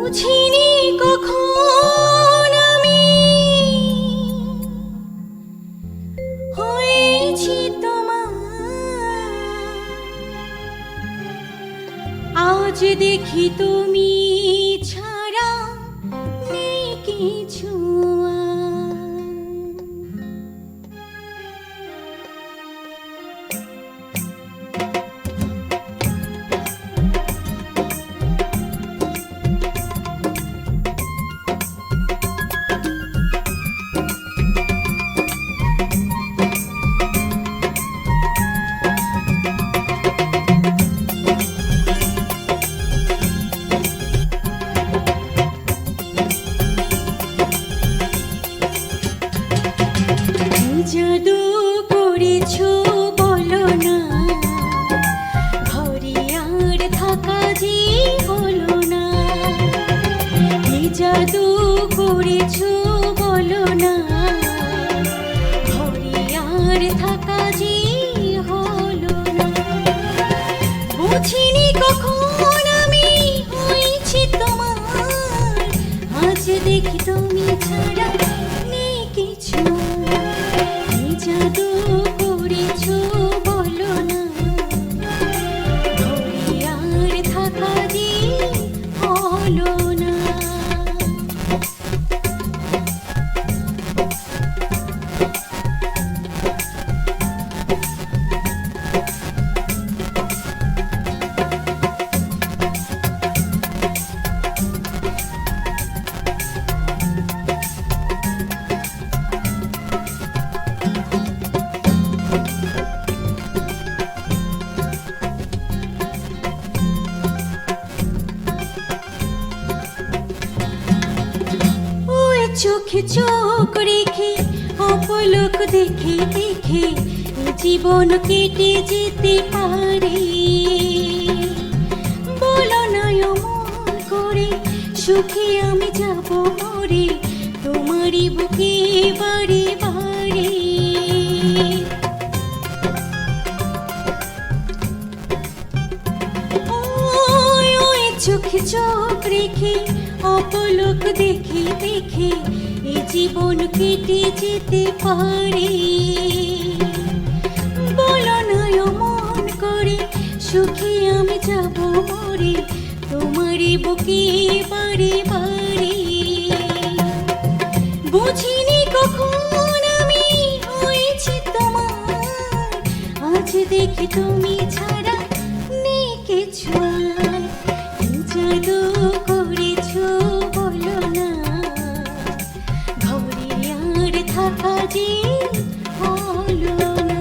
বুঝিনি কখন আমি হয়েছি তোমার, আজ দেখি তুমি ছাড়া নেই কিছু জাদু করেছো বলো না, ঘরে আর থাকা যে হলো না। কি জাদু করেছো বলো না, ঘরে আর থাকা যে হলো না। বুঝিনি কখন আমি হয়েছি তোমার, আজ দেখি তুমি ছাড়া নেই কিছু। জাদু করেছো বলো না, ঘরে আর থাকা যে হলো না। চোখে চোখ রেখে অপলক দেখে দেখে জীবন কেটে যেতে পারে। বলো না অমন করে সুখে আমি যাব মরে, তোমারই বুকে বারে বারে। ওই চোখে চোখ রেখে অপলক দেখে দেখে এই জীবন কেটে যেতে পারে। বলো না অমন করে সুখে আমি যাব মরে, তোমারই বুকে বারে বারে। বুঝিনি কখন আমি হয়েছি তোমার, আজ দেখি তুমি ছাড়া নেই কিছু। জাদু করেছো বলো না, ঘরে আর থাকা যে হলো না।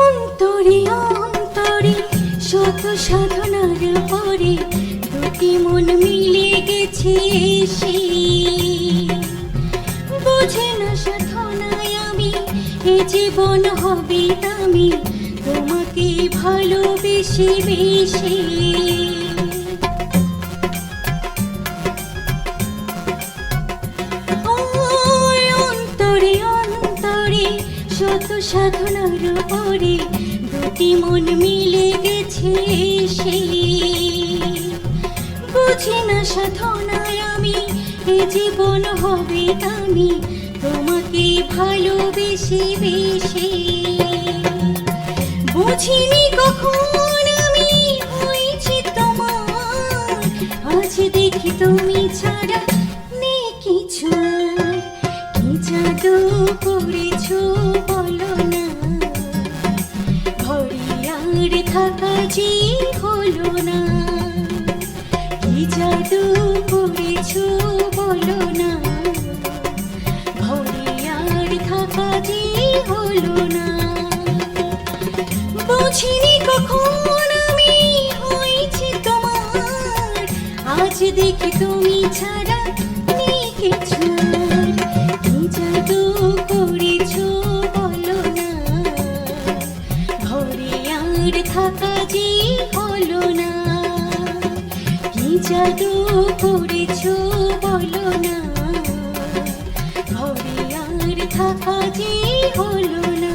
অন্তরে অন্তরে শত সাধনার পরে দুটি মন মিলে গেছে এসে। বুঝে না সাধনায় আমি এ জীবন হবে দামি, তোমাকে ভালোবেসে বেশি। অন্তরে অন্তরে শত সাধনার পরে দুটি মন মিলে গেছে সে। বুঝি না সাধনায় আমি এ জীবন হবে দামি, তোমাকে ভালোবেসে বেশি। বুঝিনি কখন আমি হয়েছি তোমার, আজ দেখি তুমি ছাড়া নেই কিছু। কি জাদু করেছো বলো না, ঘরে আর থাকা যে হলো না। কি জাদু করেছো বলো না, ঘরে আর থাকা যে হলো না। বুঝিনি কখন আমি হয়েছি তোমার, আজ দেখি তুমি ছাড়া নেই কিছু আর। কি জাদু করেছো বলো না, ঘরে আর থাকা যে হলো না। কি জাদু করেছো বলো না, ঘরে আর থাকা যে হলো না।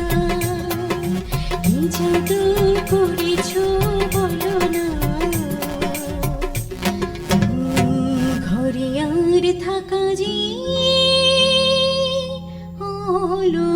কি জাদু করেছো বলো না, ঘরে আর থাকা যে হলো